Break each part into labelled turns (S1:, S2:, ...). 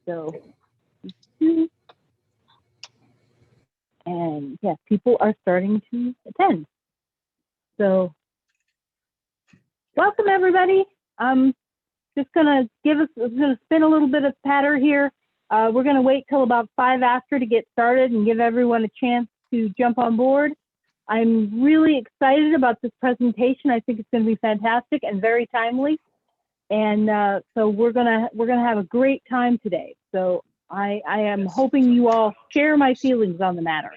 S1: So, and yes, people are starting to attend. So, welcome everybody. I'm just gonna spin a little bit of patter here. We're gonna wait till about 5 after to get started and give everyone a chance to jump on board. I'm really excited about this presentation. I think it's gonna be fantastic and very timely. And so we're gonna have a great time today. So I am hoping you all share my feelings on the matter.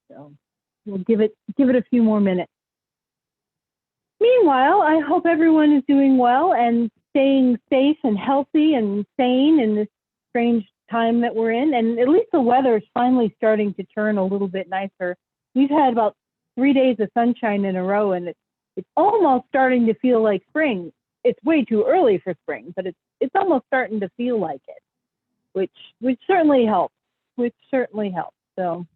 S1: So we'll give it a few more minutes. Meanwhile, I hope everyone is doing well and staying safe and healthy and sane in this strange time that we're in. And at least the weather is finally starting to turn a little bit nicer. We've had about 3 days of sunshine in a row, and it's almost starting to feel like spring. It's way too early for spring, but it's almost starting to feel like it, which certainly helps. So,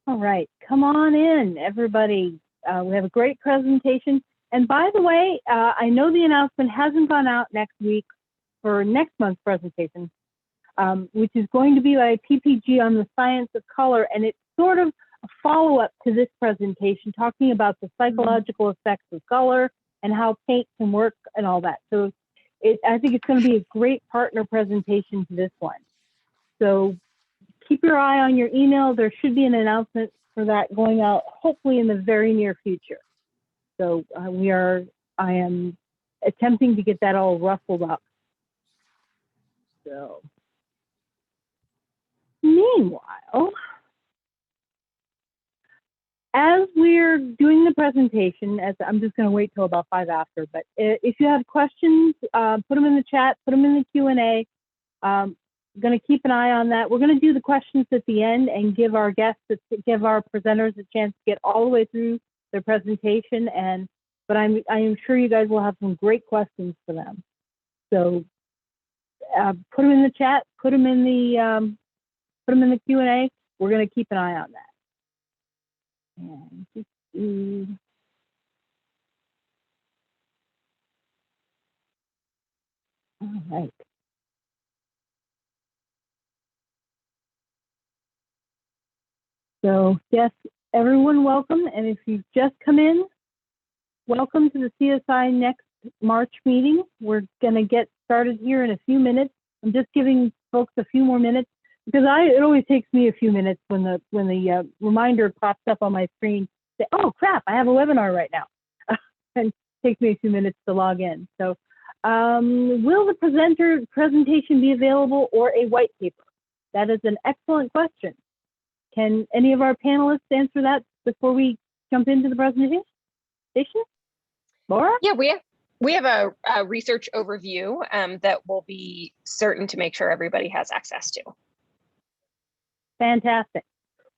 S1: all right, come on in, everybody. We have a great presentation. And by the way, I know the announcement hasn't gone out next week for next month's presentation, which is going to be by PPG on the science of color. And it's sort of a follow-up to this presentation, talking about the psychological effects of color and how paint can work and all that. So I think it's going to be a great partner presentation to this one. So keep your eye on your email. There should be an announcement for that going out hopefully in the very near future. So I am attempting to get that all rustled up. So meanwhile, as we're doing the presentation, I'm just going to wait till about 5 after, but if you have questions, put them in the chat, put them in the Q&A. Going to keep an eye on that. We're going to do the questions at the end and give our guests, give our presenters a chance to get all the way through their presentation. But I am sure you guys will have some great questions for them. So put them in the chat, put them in the Q&A. We're going to keep an eye on that. And just all right. So yes, everyone welcome. And if you've just come in, welcome to the CSINext March meeting. We're going to get started here in a few minutes. I'm just giving folks a few more minutes because it always takes me a few minutes when the reminder pops up on my screen. Say, oh crap, I have a webinar right now. And it takes me a few minutes to log in. So will the presentation be available or a white paper? That is an excellent question. Can any of our panelists answer that before we jump into the presentation? Laura?
S2: Yeah, we have a research overview that we'll be certain to make sure everybody has access to.
S1: Fantastic.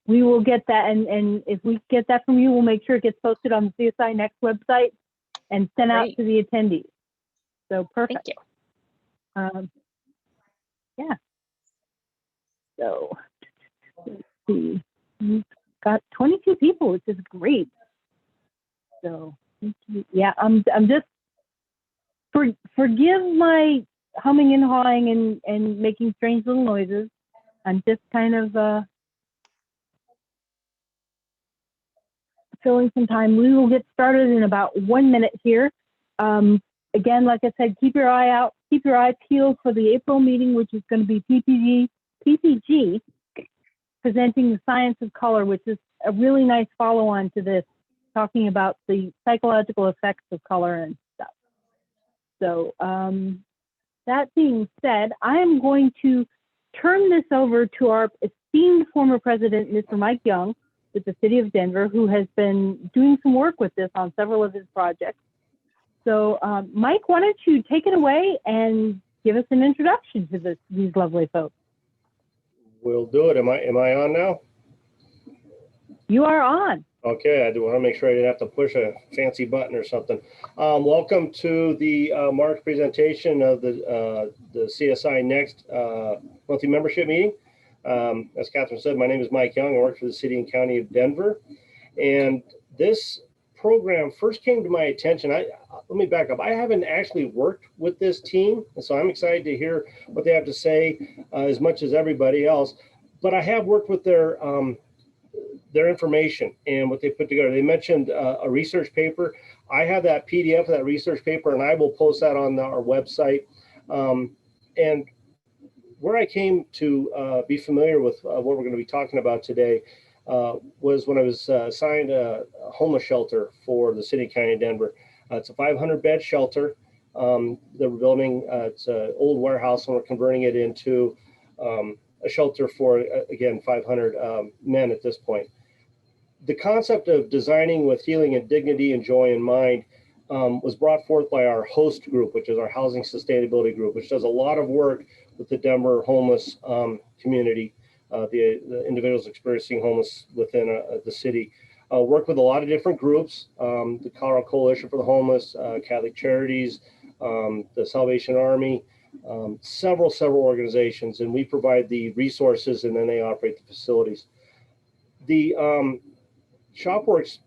S1: We will get that, and if we get that from you, we'll make sure it gets posted on the CSINext website and sent out to the attendees. So perfect.
S2: Thank you.
S1: Yeah. So let's see. We've got 22 people, which is great. So yeah, I'm just forgive my humming and hawing and making strange little noises. I'm just kind of filling some time. We will get started in about 1 minute here. Again, like I said, keep your eye peeled for the April meeting, which is going to be PPG presenting the science of color, which is a really nice follow-on to this, talking about the psychological effects of color and stuff. So that being said, I am going to turn this over to our esteemed former president, Mr. Mike Young, with the city of Denver, who has been doing some work with this on several of his projects. So Mike, why don't you take it away and give us an introduction to these lovely folks.
S3: We'll do it. Am I on now?
S1: You are on. Okay,
S3: I do want to make sure I didn't have to push a fancy button or something. Welcome to the March presentation of the CSINext monthly membership meeting. As Catherine said, my name is Mike Young. I work for the city and county of Denver. And this program first came to my attention, let me back up. I haven't actually worked with this team, and so I'm excited to hear what they have to say as much as everybody else. But I have worked with their information and what they put together. They mentioned a research paper. I have that PDF of that research paper, and I will post that on our website. And where I came to be familiar with what we're going to be talking about today was when I was assigned a homeless shelter for the city and county of Denver. It's a 500-bed shelter that we're building. It's an old warehouse, and we're converting it into a shelter for, again, 500 men at this point. The concept of designing with healing and dignity and joy in mind was brought forth by our host group, which is our housing sustainability group, which does a lot of work with the Denver homeless community, the individuals experiencing homeless within the city. Work with a lot of different groups, the Colorado Coalition for the Homeless, Catholic Charities, the Salvation Army, several organizations, and we provide the resources, and then they operate the facilities. The Shopworks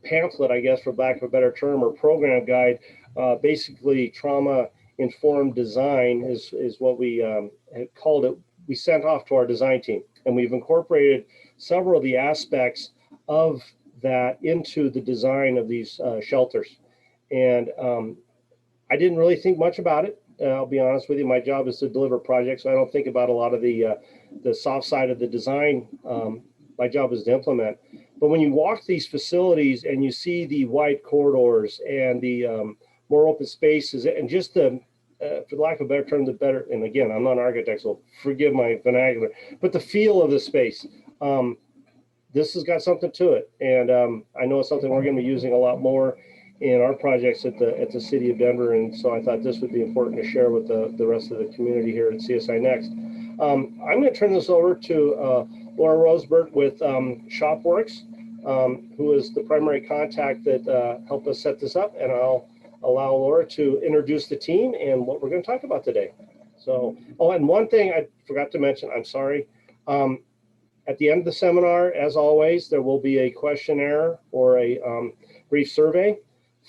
S3: pamphlet, I guess, for lack of a better term, or program guide, basically trauma-informed design is what we had called it. We sent off to our design team, and we've incorporated several of the aspects of that into the design of these shelters. And I didn't really think much about it. I'll be honest with you. My job is to deliver projects, so I don't think about a lot of the soft side of the design. My job is to implement. But when you walk these facilities and you see the wide corridors and the more open spaces, and just the, for lack of a better term, the better, and again, I'm not an architect, so forgive my vernacular, but the feel of the space, this has got something to it. And I know it's something we're going to be using a lot more in our projects at the city of Denver. And so I thought this would be important to share with the rest of the community here at CSINext. I'm going to turn this over to Laura Rossbert with Shopworks, who is the primary contact that helped us set this up. And I'll allow Laura to introduce the team and what we're going to talk about today. So, oh, and one thing I forgot to mention, I'm sorry. At the end of the seminar, as always, there will be a questionnaire or a brief survey.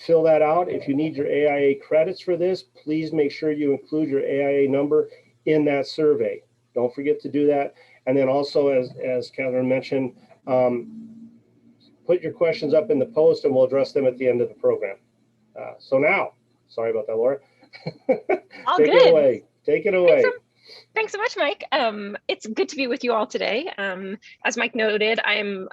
S3: Fill that out. If you need your AIA credits for this, please make sure you include your AIA number in that survey. Don't forget to do that. And then also, as Catherine mentioned, put your questions up in the post and we'll address them at the end of the program. So now, sorry about that, Laura.
S2: All
S3: Take
S2: good.
S3: it away. Take it away.
S2: Thanks so much, Mike. It's good to be with you all today. As Mike noted, I'm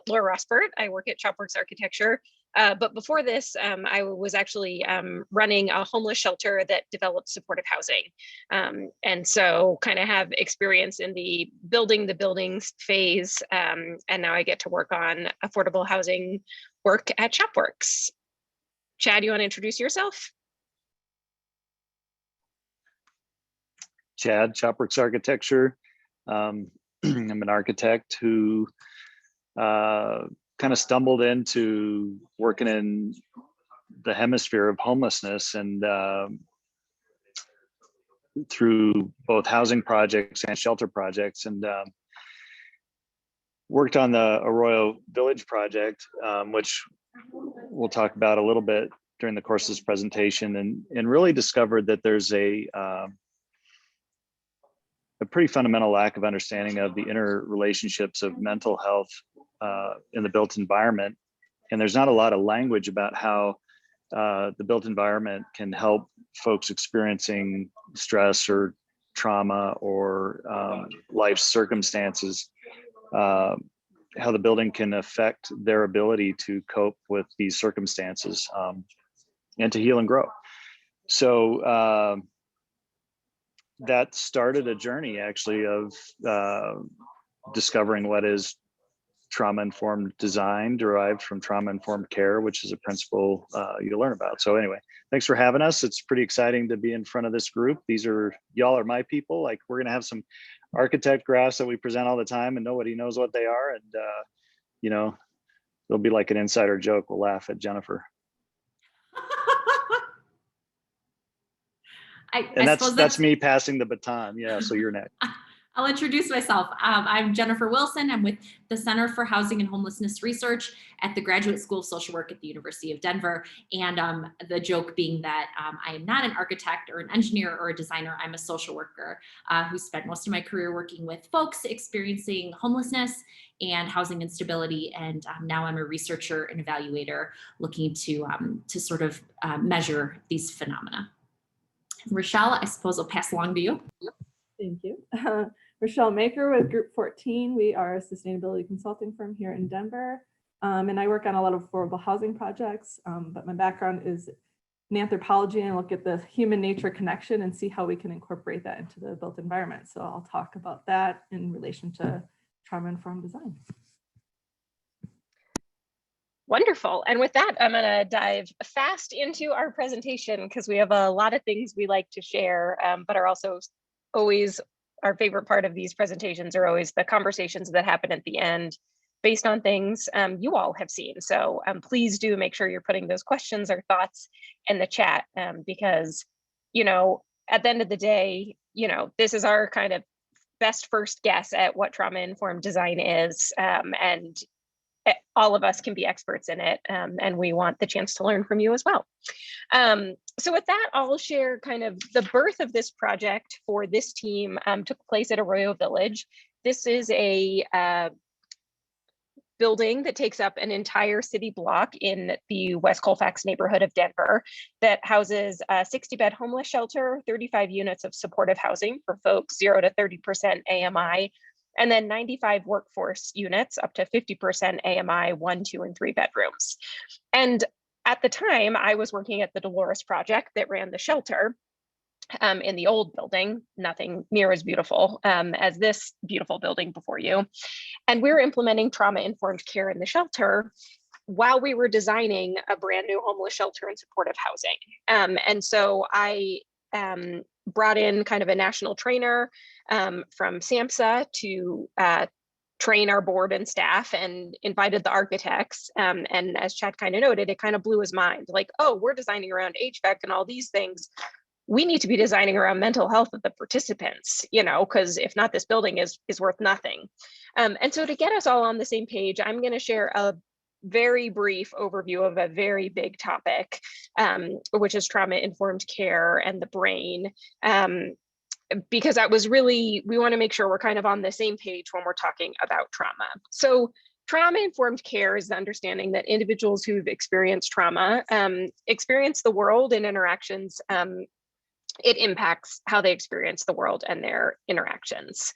S2: Laura Rossbert. I work at Shopworks Architecture. But before this, I was actually running a homeless shelter that developed supportive housing. And so kind of have experience in the building the buildings phase. And now I get to work on affordable housing work at Shopworks. Chad, you want to introduce yourself?
S4: Chad, Shopworks Architecture. I'm an architect who kind of stumbled into working in the hemisphere of homelessness, and through both housing projects and shelter projects, and worked on the Arroyo Village project, which we'll talk about a little bit during the course of this presentation, and really discovered that there's a pretty fundamental lack of understanding of the interrelationships of mental health in the built environment. And there's not a lot of language about how the built environment can help folks experiencing stress or trauma or life circumstances, how the building can affect their ability to cope with these circumstances and to heal and grow. So that started a journey actually of discovering what is trauma-informed design derived from trauma-informed care, which is a principle you'll learn about. So anyway, thanks for having us. It's pretty exciting to be in front of this group. Y'all are my people. Like, we're gonna have some architect graphs that we present all the time and nobody knows what they are. And you know, they'll be like an insider joke. We'll laugh at Jennifer. And that's me passing the baton. Yeah, so you're next.
S5: I'll introduce myself. I'm Jennifer Wilson. I'm with the Center for Housing and Homelessness Research at the Graduate School of Social Work at the University of Denver. And the joke being that I am not an architect or an engineer or a designer. I'm a social worker who spent most of my career working with folks experiencing homelessness and housing instability. And now I'm a researcher and evaluator looking to sort of measure these phenomena. Rochelle, I suppose I'll pass along to you.
S6: Thank you. Rochelle Maker with Group 14. We are a sustainability consulting firm here in Denver. And I work on a lot of affordable housing projects, but my background is in anthropology and look at the human nature connection and see how we can incorporate that into the built environment. So I'll talk about that in relation to trauma-informed design.
S2: Wonderful. And with that, I'm going to dive fast into our presentation because we have a lot of things we like to share, but are also always our favorite part of these presentations are always the conversations that happen at the end based on things you all have seen. So please do make sure you're putting those questions or thoughts in the chat because, you know, at the end of the day, you know, this is our kind of best first guess at what trauma-informed design is. And all of us can be experts in it, and we want the chance to learn from you as well. So with that, I'll share kind of the birth of this project for this team took place at Arroyo Village. This is a building that takes up an entire city block in the West Colfax neighborhood of Denver that houses a 60-bed homeless shelter, 35 units of supportive housing for folks 0 to 30% AMI, and then 95 workforce units up to 50% AMI, 1, 2, and 3 bedrooms. And at the time, I was working at the Dolores Project that ran the shelter in the old building, nothing near as beautiful as this beautiful building before you. And we were implementing trauma-informed care in the shelter while we were designing a brand new homeless shelter and supportive housing. And so I brought in kind of a national trainer from SAMHSA to train our board and staff and invited the architects. And as Chad kind of noted, it kind of blew his mind like, oh, we're designing around HVAC and all these things. We need to be designing around mental health of the participants, you know, because if not, this building is worth nothing. And so to get us all on the same page, I'm going to share a very brief overview of a very big topic, which is trauma-informed care and the brain. Because that was really, we want to make sure we're kind of on the same page when we're talking about trauma. So trauma-informed care is the understanding that individuals who've experienced trauma experience the world and interactions. It impacts how they experience the world and their interactions.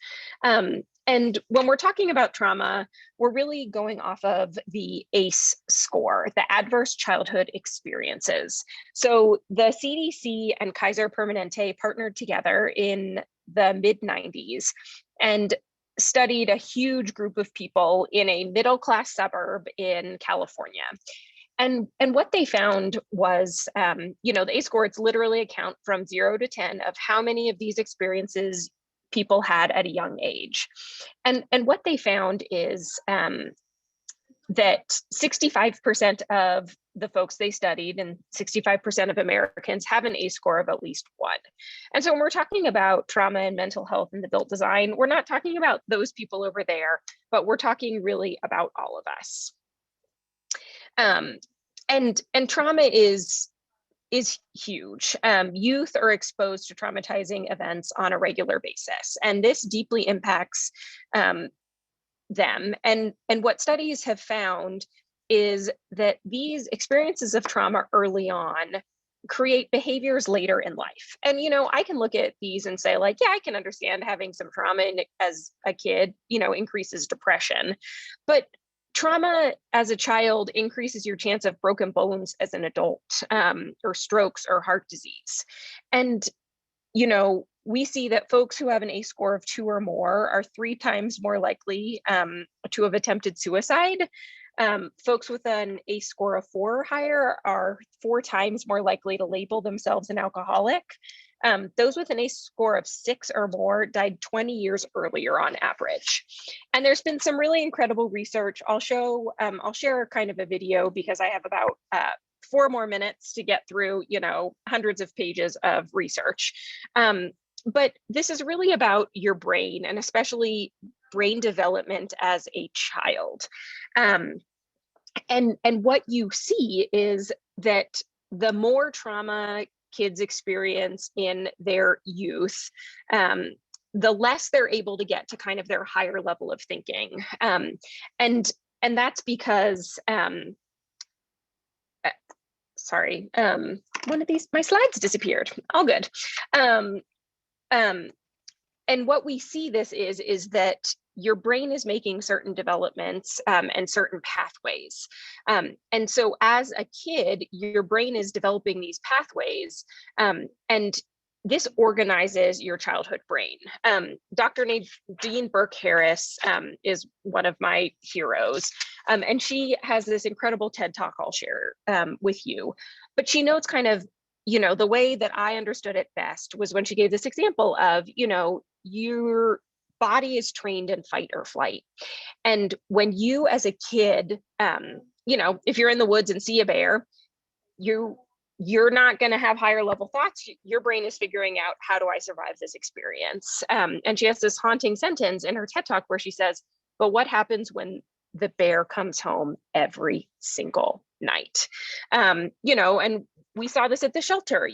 S2: And when we're talking about trauma, we're really going off of the ACE score, the Adverse Childhood Experiences. So the CDC and Kaiser Permanente partnered together in the mid-90s and studied a huge group of people in a middle-class suburb in California. And what they found was, you know, the ACE score, it's literally a count from 0 to 10 of how many of these experiences people had at a young age. And what they found is that 65% of the folks they studied and 65% of Americans have an ACE score of at least 1. And so when we're talking about trauma and mental health in the built design, we're not talking about those people over there, but we're talking really about all of us. And trauma is huge. Youth are exposed to traumatizing events on a regular basis, and this deeply impacts them. And what studies have found is that these experiences of trauma early on create behaviors later in life. And, you know, I can look at these and say like, yeah, I can understand having some trauma as a kid, you know, increases depression, but trauma as a child increases your chance of broken bones as an adult, or strokes or heart disease. And, you know, we see that folks who have an ACE score of 2 or more are 3 times more likely to have attempted suicide. Folks with an ACE score of 4 or higher are 4 times more likely to label themselves an alcoholic. Those with an ACE score of 6 or more died 20 years earlier on average. And there's been some really incredible research. I'll share kind of a video because I have about 4 more minutes to get through, you know, hundreds of pages of research. But this is really about your brain, and especially brain development as a child. And what you see is that the more trauma kids experience in their youth, the less they're able to get to kind of their higher level of thinking. And that's because, sorry, one of these, my slides disappeared. All good. And what we see this is that your brain is making certain developments and certain pathways. And so as a kid, your brain is developing these pathways, and this organizes your childhood brain. Dr. Nadine Burke-Harris is one of my heroes, and she has this incredible TED Talk I'll share with you. But she notes kind of, the way that I understood it best was when she gave this example of, your body is trained in fight or flight. And when you as a kid, if you're in the woods and see a bear, you're not going to have higher level thoughts. Your brain is figuring out, how do I survive this experience? And she has this haunting sentence in her TED Talk where she says, but what happens when the bear comes home every single night? And we saw this at the shelter,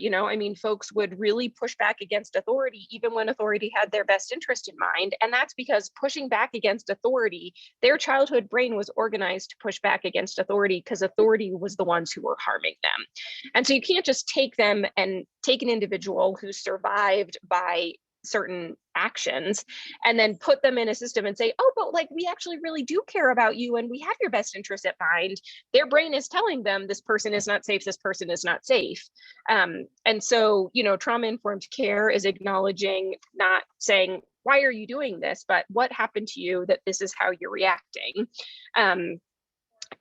S2: folks would really push back against authority, even when authority had their best interest in mind. And that's because pushing back against authority, their childhood brain was organized to push back against authority because authority was the ones who were harming them. And so you can't just take them and take an individual who survived by certain actions and then put them in a system and say, oh, but we actually really do care about you and we have your best interest at mind. Their brain is telling them this person is not safe, this person is not safe. And so, trauma-informed care is acknowledging, not saying, why are you doing this, but what happened to you that this is how you're reacting. And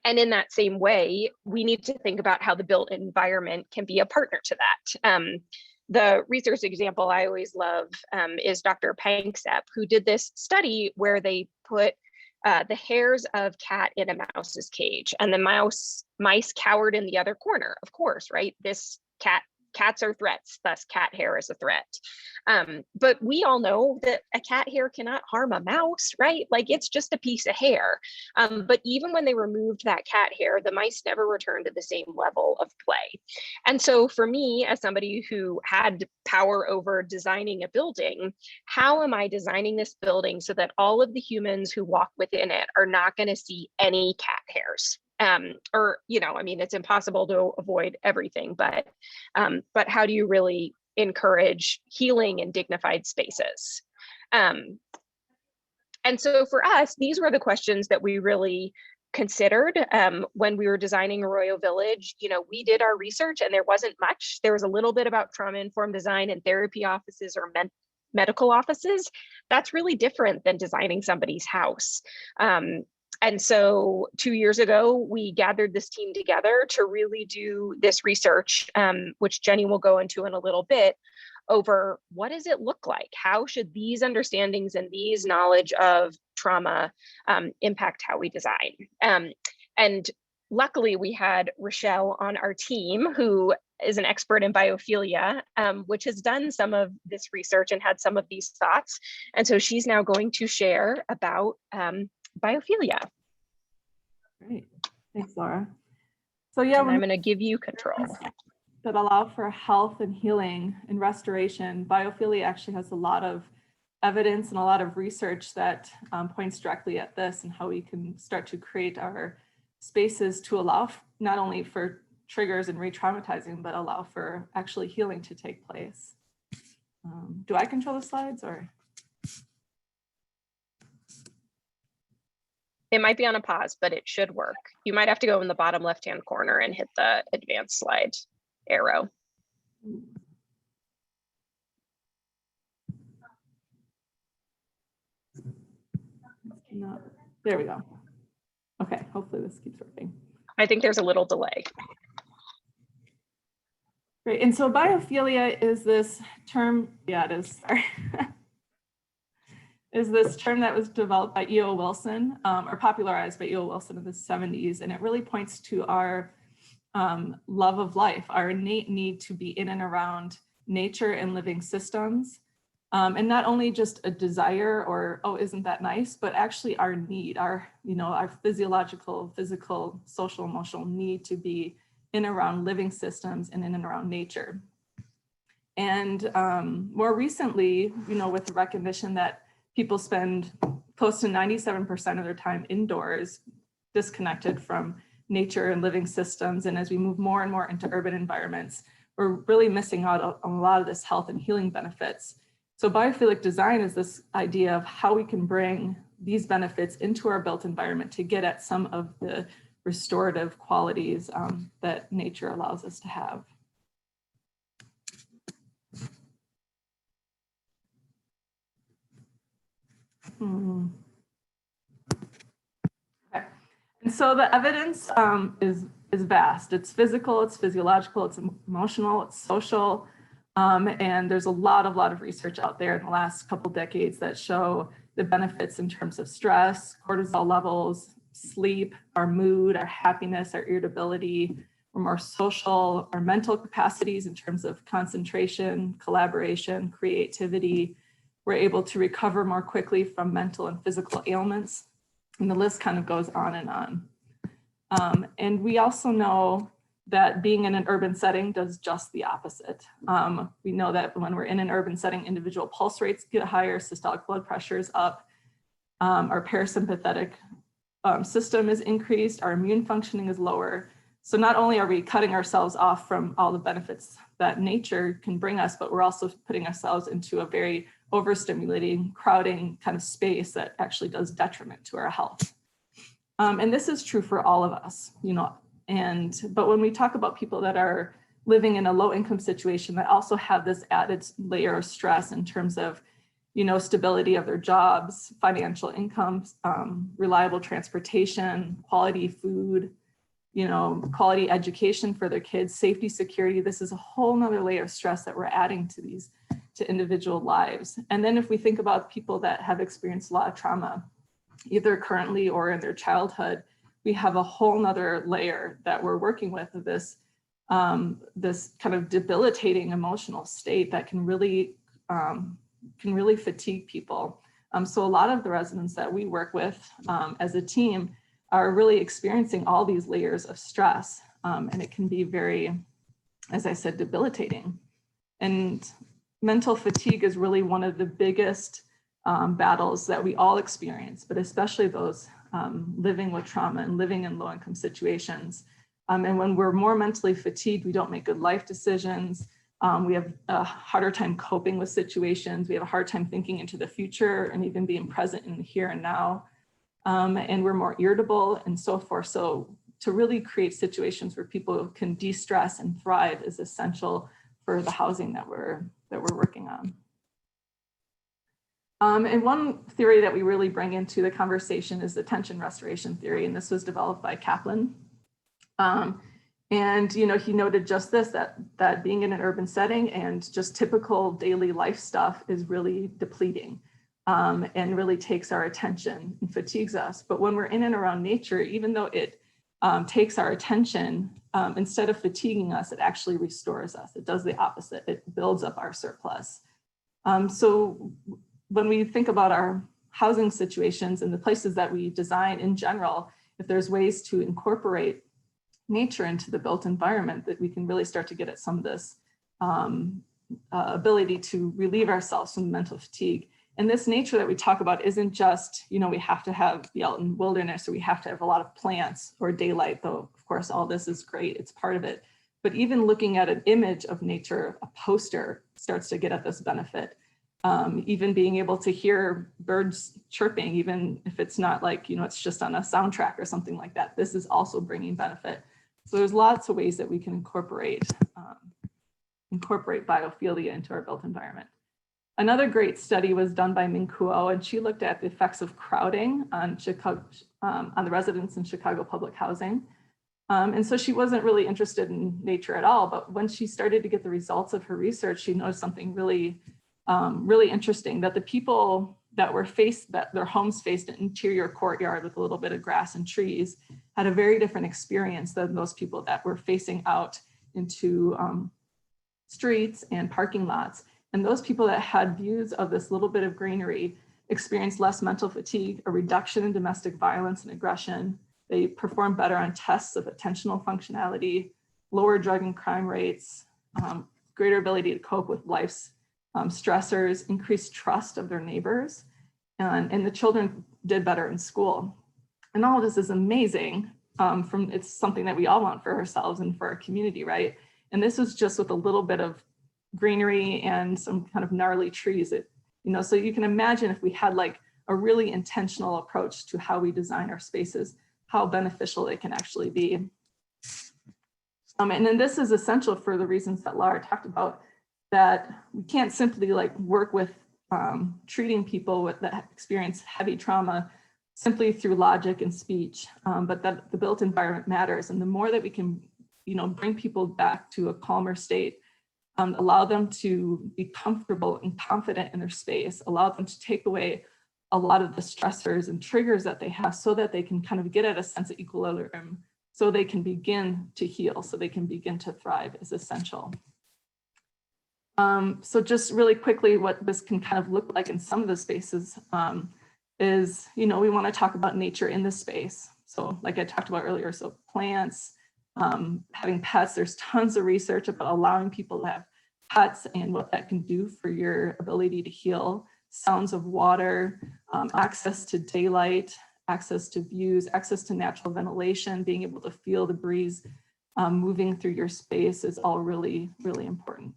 S2: in that same way, we need to think about how the built environment can be a partner to that. The research example I always love is Dr. Panksepp, who did this study where they put the hairs of cat in a mouse's cage, and the mice cowered in the other corner, of course, right? Cats are threats, thus cat hair is a threat. But we all know that a cat hair cannot harm a mouse, right? It's just a piece of hair. But even when they removed that cat hair, the mice never returned to the same level of play. And so for me, as somebody who had power over designing a building, how am I designing this building so that all of the humans who walk within it are not going to see any cat hairs? It's impossible to avoid everything, but how do you really encourage healing in dignified spaces? And so for us, these were the questions that we really considered when we were designing Arroyo Village. We did our research and there wasn't much. There was a little bit about trauma-informed design and therapy offices or medical offices. That's really different than designing somebody's house. And so 2 years ago, we gathered this team together to really do this research, which Jenny will go into in a little bit, over what does it look like? How should these understandings and these knowledge of trauma impact how we design? And luckily, we had Rochelle on our team, who is an expert in biophilia, which has done some of this research and had some of these thoughts. And so she's now going to share about biophilia.
S6: Great, thanks, Laura. So yeah,
S2: I'm going to give you control.
S6: That allow for health and healing and restoration. Biophilia actually has a lot of evidence and a lot of research that points directly at this and how we can start to create our spaces to allow not only for triggers and re-traumatizing, but allow for actually healing to take place. Do I control the slides or?
S2: It might be on a pause, but it should work. You might have to go in the bottom left-hand corner and hit the advanced slide arrow.
S6: No, there we go. Okay, hopefully this keeps working.
S2: I think there's a little delay.
S6: Great, and so biophilia is this term, yeah, it is, sorry. Is this term that was developed by E.O. Wilson, or popularized by E.O. Wilson in the 70s. And it really points to our love of life, our innate need to be in and around nature and living systems, And not only just a desire or, oh, isn't that nice, but actually our need, our physiological, physical, social, emotional need to be in and around living systems and in and around nature. And more recently, with the recognition that people spend close to 97% of their time indoors, disconnected from nature and living systems. And as we move more and more into urban environments, we're really missing out on a lot of this health and healing benefits. So biophilic design is this idea of how we can bring these benefits into our built environment to get at some of the restorative qualities that nature allows us to have. Okay. And so the evidence is vast. It's physical, it's physiological, it's emotional, it's social. And there's a lot of research out there in the last couple decades that show the benefits in terms of stress, cortisol levels, sleep, our mood, our happiness, our irritability. We're more social, our mental capacities in terms of concentration, collaboration, creativity. We're able to recover more quickly from mental and physical ailments. And the list kind of goes on and on. And we also know that being in an urban setting does just the opposite. We know that when we're in an urban setting, individual pulse rates get higher, systolic blood pressure is up, our parasympathetic system is increased, our immune functioning is lower. So not only are we cutting ourselves off from all the benefits that nature can bring us, but we're also putting ourselves into a very overstimulating, crowding kind of space that actually does detriment to our health. And this is true for all of us, but when we talk about people that are living in a low income situation that also have this added layer of stress in terms of, stability of their jobs, financial incomes, reliable transportation, quality food, quality education for their kids, safety, security, this is a whole nother layer of stress that we're adding to individual lives. And then if we think about people that have experienced a lot of trauma, either currently or in their childhood, we have a whole nother layer that we're working with of this kind of debilitating emotional state that can really fatigue people. So a lot of the residents that we work with as a team are really experiencing all these layers of stress, and it can be very, as I said, debilitating. And mental fatigue is really one of the biggest battles that we all experience, but especially those living with trauma and living in low-income situations. And when we're more mentally fatigued, we don't make good life decisions. We have a harder time coping with situations. We have a hard time thinking into the future and even being present in the here and now. And we're more irritable and so forth. So to really create situations where people can de-stress and thrive is essential for the housing that we're working on. And one theory that we really bring into the conversation is the tension restoration theory, and this was developed by Kaplan. And he noted just this, that being in an urban setting and just typical daily life stuff is really depleting and really takes our attention and fatigues us. But when we're in and around nature, even though it takes our attention, instead of fatiguing us, it actually restores us. It does the opposite. It builds up our surplus. So when we think about our housing situations and the places that we design in general, if there's ways to incorporate nature into the built environment, that we can really start to get at some of this ability to relieve ourselves from mental fatigue. And this nature that we talk about isn't just, we have to be out in wilderness or we have to have a lot of plants or daylight, though of course all this is great, it's part of it. But even looking at an image of nature, a poster starts to get at this benefit. Even being able to hear birds chirping, even if it's not like, it's just on a soundtrack or something like that, this is also bringing benefit. So there's lots of ways that we can incorporate biophilia into our built environment. Another great study was done by Ming Kuo, and she looked at the effects of crowding on the residents in Chicago public housing. And so she wasn't really interested in nature at all, but when she started to get the results of her research, she noticed something really interesting, that the people that their homes faced an interior courtyard with a little bit of grass and trees had a very different experience than those people that were facing out into streets and parking lots. And those people that had views of this little bit of greenery experienced less mental fatigue, a reduction in domestic violence and aggression. They performed better on tests of attentional functionality, lower drug and crime rates, greater ability to cope with life's stressors, increased trust of their neighbors, and the children did better in school. And all of this is amazing. It's something that we all want for ourselves and for our community, right? And this was just with a little bit of greenery and some kind of gnarly trees. So you can imagine if we had like a really intentional approach to how we design our spaces, how beneficial they can actually be. And then this is essential for the reasons that Laura talked about, that we can't simply like work with treating people that experience heavy trauma simply through logic and speech, but that the built environment matters. And the more that we can, bring people back to a calmer state, allow them to be comfortable and confident in their space, allow them to take away a lot of the stressors and triggers that they have so that they can kind of get at a sense of equilibrium, so they can begin to heal, so they can begin to thrive, is essential. So just really quickly, what this can kind of look like in some of the spaces is, we want to talk about nature in the space. So like I talked about earlier, so plants, having pets, there's tons of research about allowing people to have pets and what that can do for your ability to heal. Sounds of water, access to daylight, access to views, access to natural ventilation, being able to feel the breeze moving through your space is all really, really important.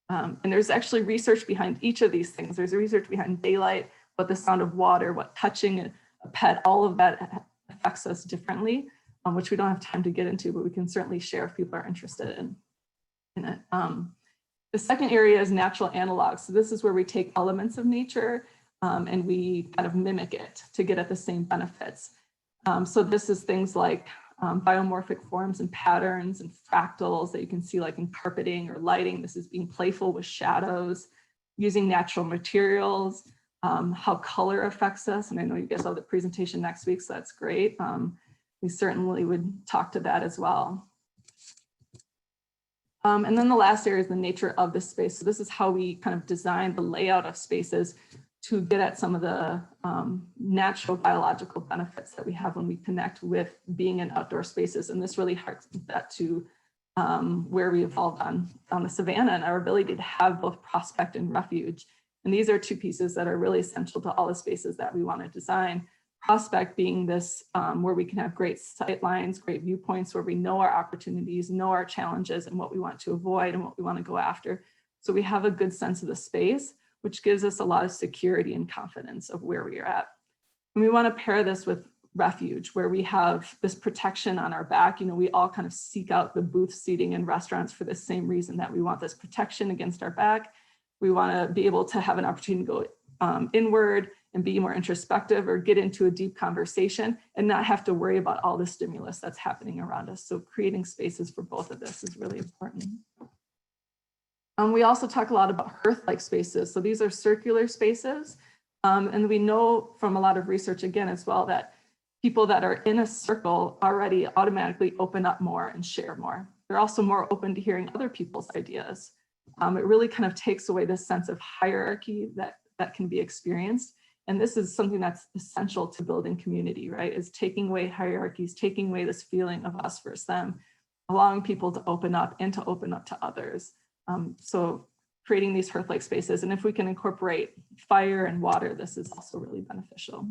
S6: And there's actually research behind each of these things. There's research behind daylight, what the sound of water, what touching a pet, all of that affects us differently, which we don't have time to get into, but we can certainly share if people are interested in it. The second area is natural analogs. So this is where we take elements of nature and we kind of mimic it to get at the same benefits. So this is things like biomorphic forms and patterns and fractals that you can see like in carpeting or lighting. This is being playful with shadows, using natural materials, how color affects us. And I know you guys have the presentation next week, so that's great. We certainly would talk to that as well. And then the last area is the nature of the space. So this is how we kind of design the layout of spaces to get at some of the natural biological benefits that we have when we connect with being in outdoor spaces. And this really harkens back to where we evolved on the savanna and our ability to have both prospect and refuge. And these are two pieces that are really essential to all the spaces that we want to design. Prospect being this where we can have great sight lines, great viewpoints, where we know our opportunities, know our challenges and what we want to avoid and what we want to go after. So we have a good sense of the space, which gives us a lot of security and confidence of where we are at. And we want to pair this with refuge, where we have this protection on our back. We all kind of seek out the booth seating in restaurants for the same reason, that we want this protection against our back. We want to be able to have an opportunity to go inward and be more introspective or get into a deep conversation and not have to worry about all the stimulus that's happening around us. So creating spaces for both of this is really important. We also talk a lot about hearth-like spaces. So these are circular spaces. And we know from a lot of research, again, as well, that people that are in a circle already automatically open up more and share more. They're also more open to hearing other people's ideas. It really kind of takes away this sense of hierarchy that can be experienced. And this is something that's essential to building community, right? Is taking away hierarchies, taking away this feeling of us versus them, allowing people to open up and to open up to others. So creating these hearth-like spaces. And if we can incorporate fire and water, this is also really beneficial.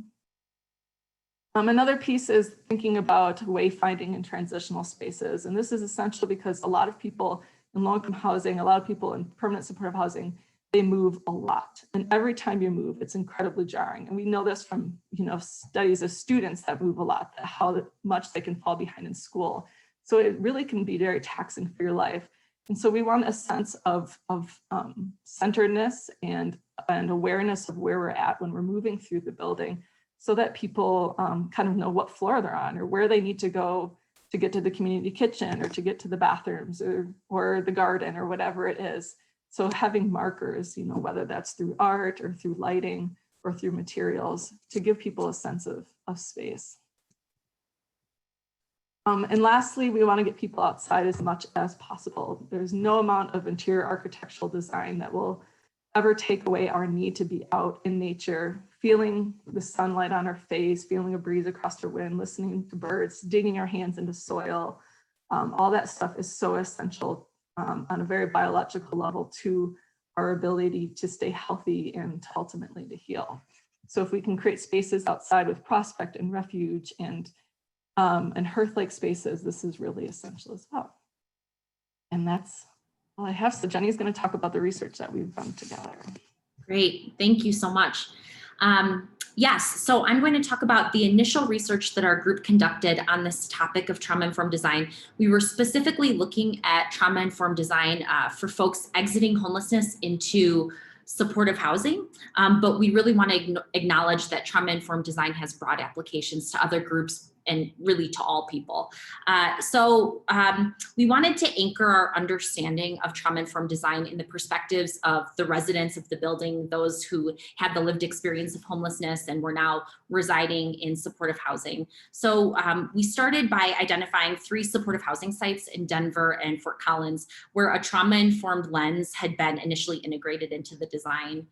S6: Another piece is thinking about wayfinding in transitional spaces. And this is essential because a lot of people in low-income housing, a lot of people in permanent supportive housing, they move a lot. And every time you move, it's incredibly jarring. And we know this from studies of students that move a lot, how much they can fall behind in school. So it really can be very taxing for your life. And so we want a sense of centeredness and awareness of where we're at when we're moving through the building, so that people kind of know what floor they're on or where they need to go to get to the community kitchen or to get to the bathrooms or the garden or whatever it is. So having markers, whether that's through art or through lighting or through materials, to give people a sense of space. And lastly, we want to get people outside as much as possible. There's no amount of interior architectural design that will ever take away our need to be out in nature, feeling the sunlight on our face, feeling a breeze across the wind, listening to birds, digging our hands into soil. All that stuff is so essential on a very biological level to our ability to stay healthy and ultimately to heal. So if we can create spaces outside with prospect and refuge and hearth-like spaces, this is really essential as well. And that's all I have. So Jenny's going to talk about the research that we've done together.
S5: Great, thank you so much. Yes, so I'm going to talk about the initial research that our group conducted on this topic of trauma-informed design. We were specifically looking at trauma-informed design for folks exiting homelessness into supportive housing, but we really want to acknowledge that trauma-informed design has broad applications to other groups and really to all people. So we wanted to anchor our understanding of trauma-informed design in the perspectives of the residents of the building, those who had the lived experience of homelessness and were now residing in supportive housing. So we started by identifying 3 supportive housing sites in Denver and Fort Collins, where a trauma-informed lens had been initially integrated into the design.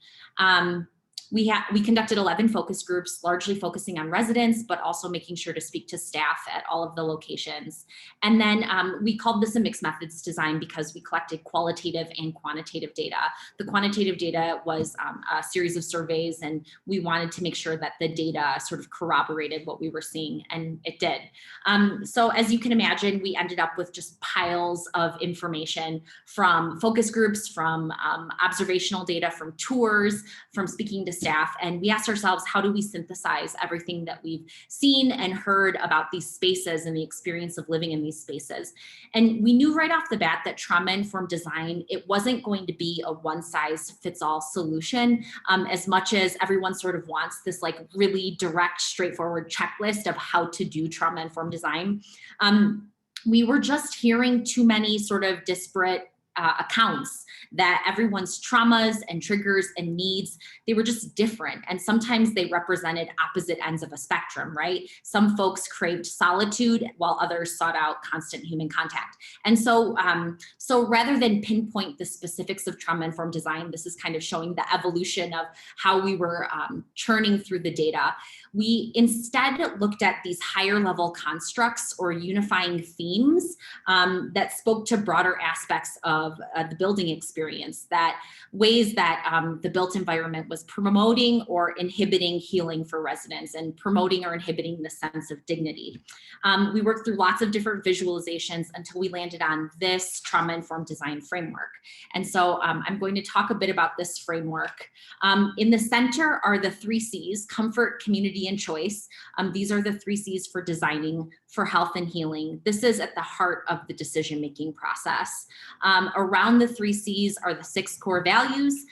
S5: We conducted 11 focus groups, largely focusing on residents, but also making sure to speak to staff at all of the locations. And then we called this a mixed methods design because we collected qualitative and quantitative data. The quantitative data was a series of surveys, and we wanted to make sure that the data sort of corroborated what we were seeing, and it did. So as you can imagine, we ended up with just piles of information from focus groups, from observational data, from tours, from speaking to staff, and we asked ourselves, how do we synthesize everything that we've seen and heard about these spaces and the experience of living in these spaces? And we knew right off the bat that trauma-informed design, it wasn't going to be a one-size-fits-all solution, as much as everyone sort of wants this like really direct, straightforward checklist of how to do trauma-informed design. We were just hearing too many sort of disparate accounts that everyone's traumas and triggers and needs, they were just different. And sometimes they represented opposite ends of a spectrum, right? Some folks craved solitude while others sought out constant human contact. And so, so rather than pinpoint the specifics of trauma-informed design, this is kind of showing the evolution of how we were churning through the data. We instead looked at these higher level constructs or unifying themes that spoke to broader aspects of the building experience, that ways that the built environment was promoting or inhibiting healing for residents and promoting or inhibiting the sense of dignity. We worked through lots of different visualizations until we landed on this trauma-informed design framework. And so I'm going to talk a bit about this framework. In the center are the 3 C's: comfort, community, and choice. These are the 3 C's for designing for health and healing. This is at the heart of the decision-making process. Around the 3 C's are the 6 core values.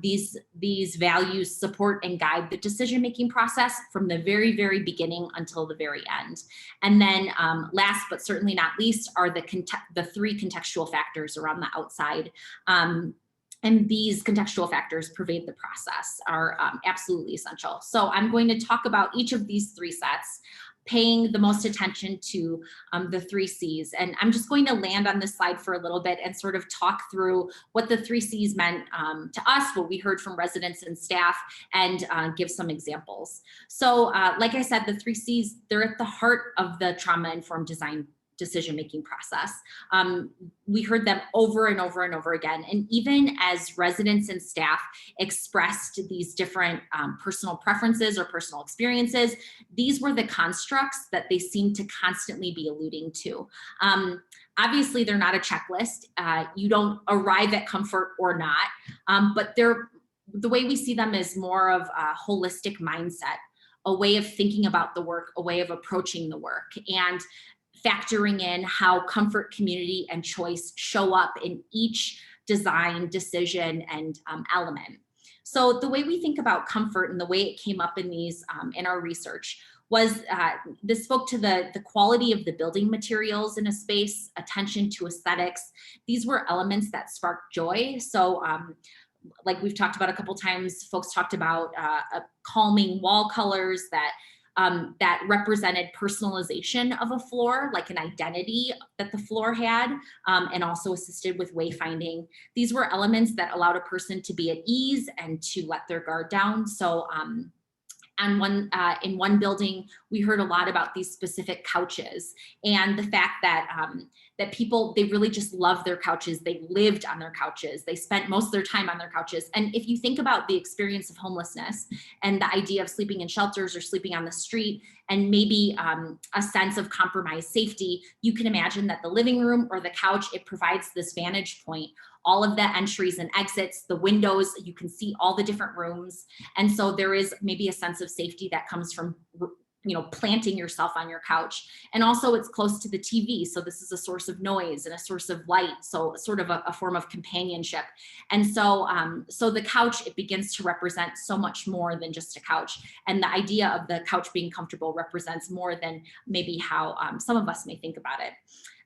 S5: These values support and guide the decision-making process from the very, very beginning until the very end. And then last but certainly not least are the 3 contextual factors around the outside. And these contextual factors pervade the process, are absolutely essential. So I'm going to talk about each of these 3 sets, paying the most attention to the 3 C's. And I'm just going to land on this slide for a little bit and sort of talk through what the 3 C's meant to us, what we heard from residents and staff, and give some examples. So like I said, the 3 C's, they're at the heart of the trauma-informed design decision-making process. We heard them over and over and over again. And even as residents and staff expressed these different personal preferences or personal experiences, these were the constructs that they seemed to constantly be alluding to. Obviously, they're not a checklist. You don't arrive at comfort or not, but the way we see them is more of a holistic mindset, a way of thinking about the work, a way of approaching the work, and factoring in how comfort, community, and choice show up in each design, decision, and element. So the way we think about comfort and the way it came up in these in our research was this spoke to the quality of the building materials in a space, attention to aesthetics. These were elements that sparked joy. So like we've talked about a couple times, folks talked about calming wall colors that that represented personalization of a floor, like an identity that the floor had, and also assisted with wayfinding. These were elements that allowed a person to be at ease and to let their guard down. So in one building, we heard a lot about these specific couches and the fact that that people, they really just love their couches. They lived on their couches. They spent most of their time on their couches. And if you think about the experience of homelessness and the idea of sleeping in shelters or sleeping on the street, and maybe a sense of compromised safety, you can imagine that the living room or the couch, it provides this vantage point. All of the entries and exits, the windows, you can see all the different rooms. And so there is maybe a sense of safety that comes from, you know, planting yourself on your couch. And also it's close to the TV. So this is a source of noise and a source of light. So sort of a form of companionship. And so, so the couch, it begins to represent so much more than just a couch. And the idea of the couch being comfortable represents more than maybe how some of us may think about it.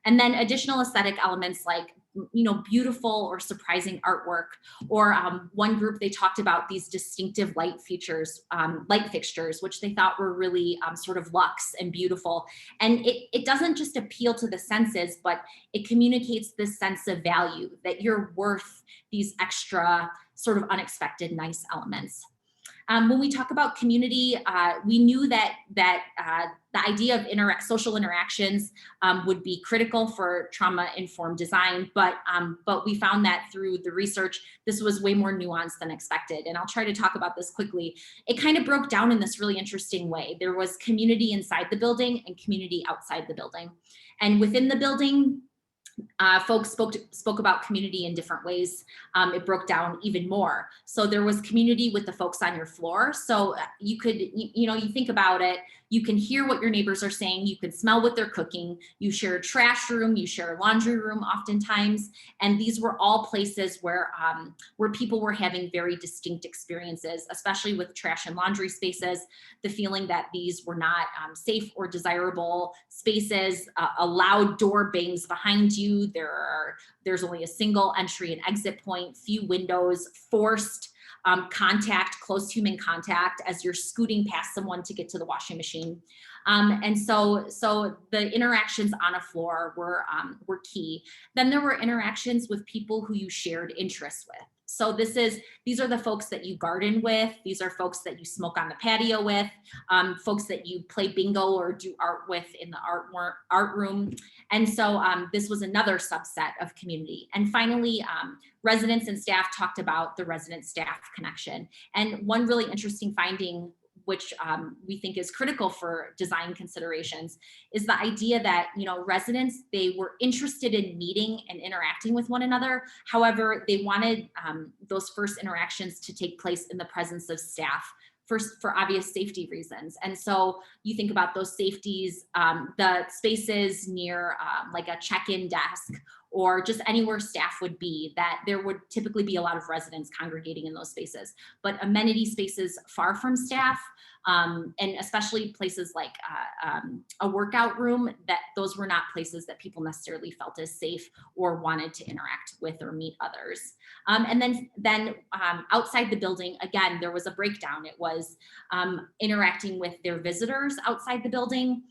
S5: And then additional aesthetic elements like, you know, beautiful or surprising artwork, or one group, they talked about these distinctive light features, light fixtures, which they thought were really sort of luxe and beautiful. And it doesn't just appeal to the senses, but it communicates this sense of value, that you're worth these extra sort of unexpected nice elements. When we talk about community, we knew that the idea of social interactions would be critical for trauma-informed design, but we found that through the research, this was way more nuanced than expected. And I'll try to talk about this quickly. It kind of broke down in this really interesting way. There was community inside the building and community outside the building. And within the building, folks spoke about community in different ways. It broke down even more. So there was community with the folks on your floor. So you could, you know, you think about it, you can hear what your neighbors are saying, you can smell what they're cooking, you share a trash room, you share a laundry room oftentimes. And these were all places where people were having very distinct experiences, especially with trash and laundry spaces, the feeling that these were not safe or desirable spaces, a loud door bangs behind you, there's only a single entry and exit point, few windows, forced contact, close human contact as you're scooting past someone to get to the washing machine. And so the interactions on a floor were key. Then there were interactions with people who you shared interests with. So these are the folks that you garden with. These are folks that you smoke on the patio with, folks that you play bingo or do art with in the art room. And so this was another subset of community. And finally, residents and staff talked about the resident-staff connection. And one really interesting finding, which we think is critical for design considerations, is the idea that, you know, residents, they were interested in meeting and interacting with one another. However, they wanted those first interactions to take place in the presence of staff, first for obvious safety reasons. And so you think about those safeties, the spaces near like a check-in desk, or just anywhere staff would be, that there would typically be a lot of residents congregating in those spaces. But amenity spaces far from staff, and especially places like a workout room, that those were not places that people necessarily felt as safe or wanted to interact with or meet others. And then outside the building, again, there was a breakdown. It was interacting with their visitors outside the building.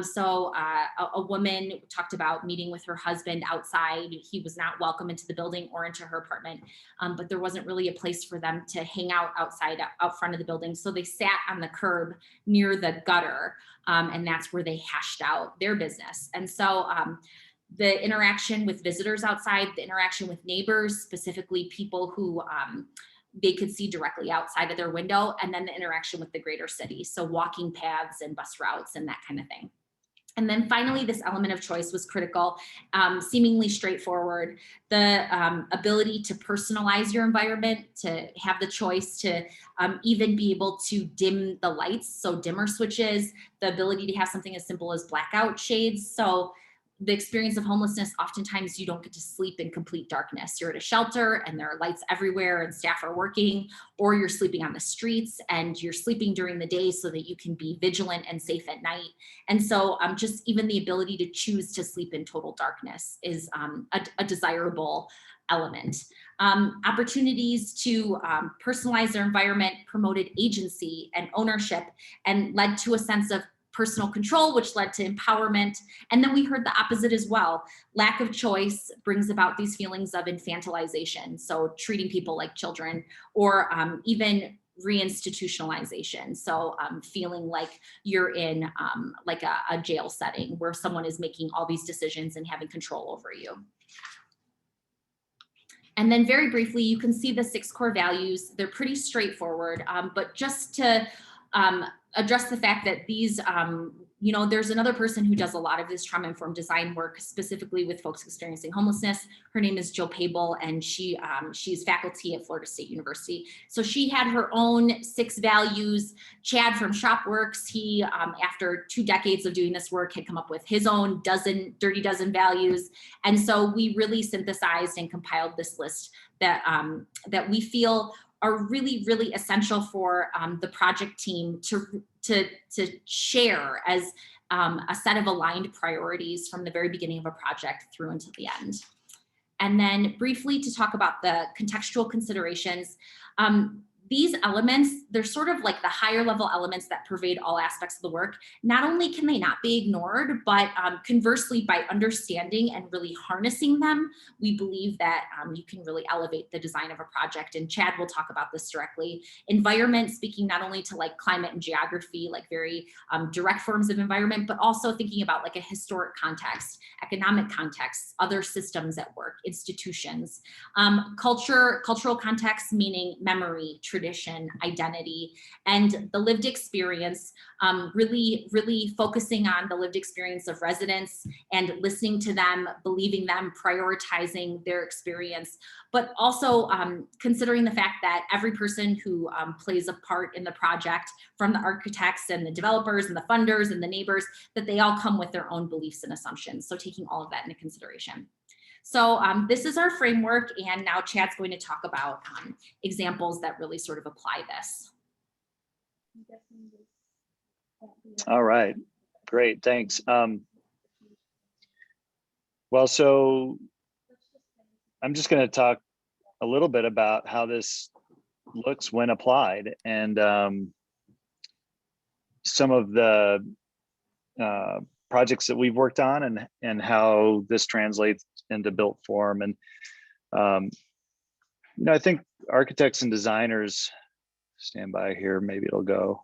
S5: So a woman talked about meeting with her husband outside. He was not welcome into the building or into her apartment, but there wasn't really a place for them to hang out outside, out front of the building. So they sat on the curb near the gutter, and that's where they hashed out their business. And so the interaction with visitors outside, the interaction with neighbors, specifically people who they could see directly outside of their window, and then the interaction with the greater city. So walking paths and bus routes and that kind of thing. And then finally, this element of choice was critical, seemingly straightforward. The ability to personalize your environment, to have the choice to even be able to dim the lights, so dimmer switches, the ability to have something as simple as blackout shades. So the experience of homelessness, oftentimes you don't get to sleep in complete darkness. You're at a shelter and there are lights everywhere and staff are working, or you're sleeping on the streets and you're sleeping during the day so that you can be vigilant and safe at night. And so just even the ability to choose to sleep in total darkness is a desirable element. Opportunities to personalize their environment promoted agency and ownership and led to a sense of personal control, which led to empowerment. And then we heard the opposite as well. Lack of choice brings about these feelings of infantilization, so treating people like children, or even reinstitutionalization. So feeling like you're in like a jail setting where someone is making all these decisions and having control over you. And then very briefly, you can see the 6 core values. They're pretty straightforward, but just to address the fact that these, you know, there's another person who does a lot of this trauma-informed design work, specifically with folks experiencing homelessness. Her name is Jill Pable, and she's faculty at Florida State University. So she had her own 6 values. Chad from Shopworks, he, after 2 decades of doing this work, had come up with his own dirty dozen values. And so we really synthesized and compiled this list that, that we feel are really, really essential for the project team to share as a set of aligned priorities from the very beginning of a project through until the end. And then briefly to talk about the contextual considerations. These elements, they're sort of like the higher level elements that pervade all aspects of the work. Not only can they not be ignored, but conversely, by understanding and really harnessing them, we believe that you can really elevate the design of a project. And Chad will talk about this directly. Environment, speaking not only to like climate and geography, like very direct forms of environment, but also thinking about like a historic context, economic context, other systems at work, institutions. Cultural context, meaning memory, tradition, identity, and the lived experience, really focusing on the lived experience of residents and listening to them, believing them, prioritizing their experience, but also considering the fact that every person who plays a part in the project, from the architects and the developers and the funders and the neighbors, that they all come with their own beliefs and assumptions. So taking all of that into consideration. So this is our framework, and now Chad's going to talk about examples that really sort of apply this.
S4: All right, great, thanks. Well, so I'm just going to talk a little bit about how this looks when applied, and some of the projects that we've worked on, and how this translates into built form. And you know, I think architects and designers, stand by here, maybe it'll go.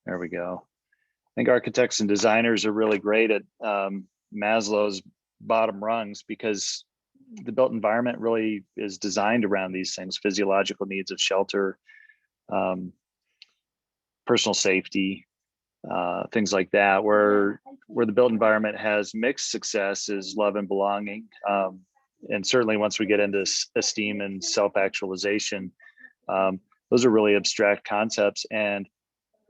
S4: There we go. I think architects and designers are really great at Maslow's bottom rungs, because the built environment really is designed around these things: physiological needs of shelter, personal safety, things like that. Where the built environment has mixed success is love and belonging. And certainly once we get into esteem and self-actualization, those are really abstract concepts and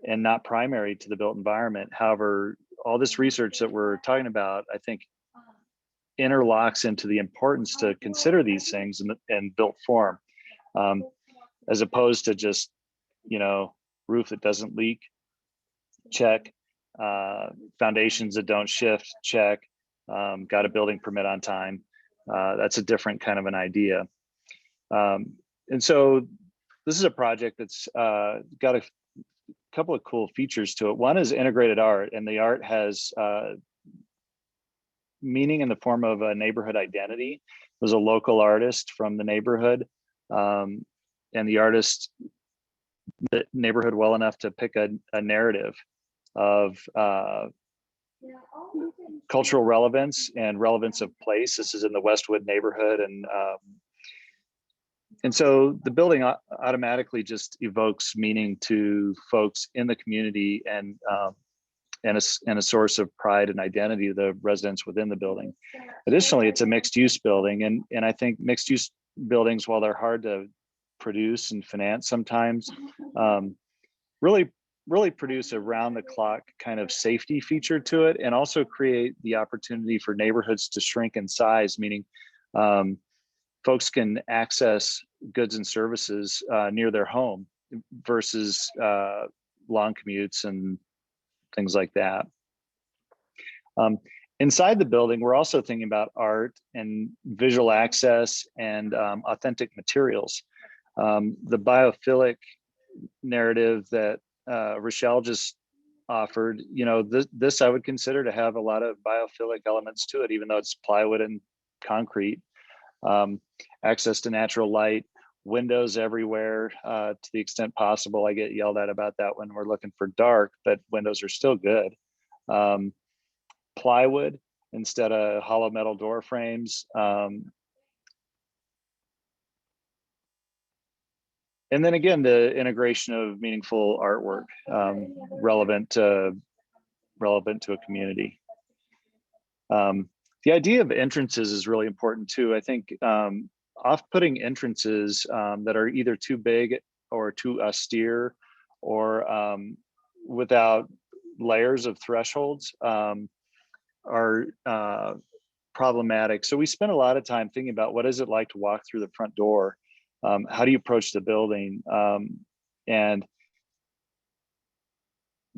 S4: not primary to the built environment. However, all this research that we're talking about, I think, interlocks into the importance to consider these things in built form, as opposed to just, you know, roof that doesn't leak, check, foundations that don't shift, check, got a building permit on time. That's a different kind of an idea. And so this is a project that's got a couple of cool features to it. One is integrated art, and the art has meaning in the form of a neighborhood identity. There's a local artist from the neighborhood, and the artist, the neighborhood well enough to pick a narrative of cultural relevance and relevance of place. This is in the Westwood neighborhood, and so the building automatically just evokes meaning to folks in the community, and a source of pride and identity to the residents within the building. Additionally, it's a mixed use building, and I think mixed use buildings, while they're hard to produce and finance sometimes, really produce a round the clock kind of safety feature to it, and also create the opportunity for neighborhoods to shrink in size, meaning folks can access goods and services near their home versus long commutes and things like that. And Inside the building, we're also thinking about art and visual access and authentic materials. The biophilic narrative that Rochelle just offered, you know, this I would consider to have a lot of biophilic elements to it, even though it's plywood and concrete. Access to natural light, windows everywhere to the extent possible. I get yelled at about that when we're looking for dark, but windows are still good. Plywood instead of hollow metal door frames. And then again, the integration of meaningful artwork relevant to a community. The idea of entrances is really important too. I think off-putting entrances that are either too big or too austere or without layers of thresholds are problematic. So we spent a lot of time thinking about what is it like to walk through the front door? How do you approach the building?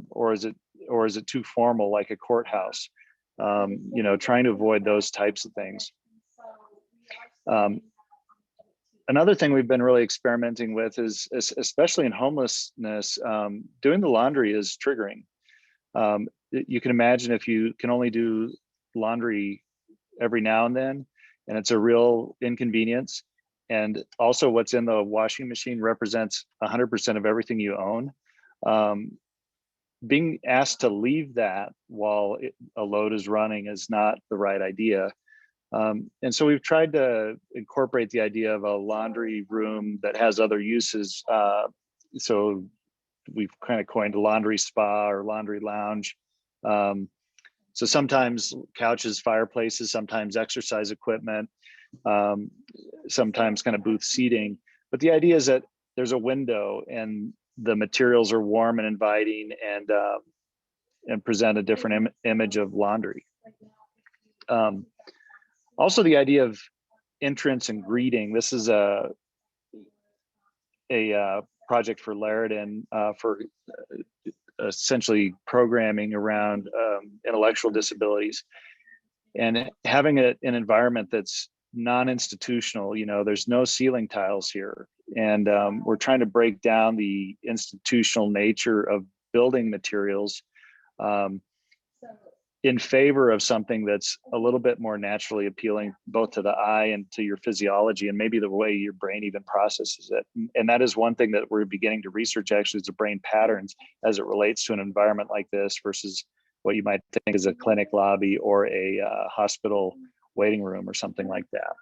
S4: Or is it too formal like a courthouse? You know, trying to avoid those types of things. Another thing we've been really experimenting with is especially in homelessness, doing the laundry is triggering. You can imagine if you can only do laundry every now and then, and it's a real inconvenience. And also what's in the washing machine represents 100% of everything you own. Being asked to leave that while a load is running is not the right idea. And so we've tried to incorporate the idea of a laundry room that has other uses. So we've kind of coined a laundry spa or laundry lounge. So sometimes couches, fireplaces, sometimes exercise equipment, sometimes kind of booth seating. But the idea is that there's a window and the materials are warm and inviting and present a different image of laundry. Also the idea of entrance and greeting. This is a project for Laradin for essentially programming around intellectual disabilities and having an environment that's non-institutional. You know, there's no ceiling tiles here. And we're trying to break down the institutional nature of building materials in favor of something that's a little bit more naturally appealing, both to the eye and to your physiology and maybe the way your brain even processes it. And that is one thing that we're beginning to research actually is the brain patterns as it relates to an environment like this versus what you might think is a clinic lobby or a hospital waiting room or something like that.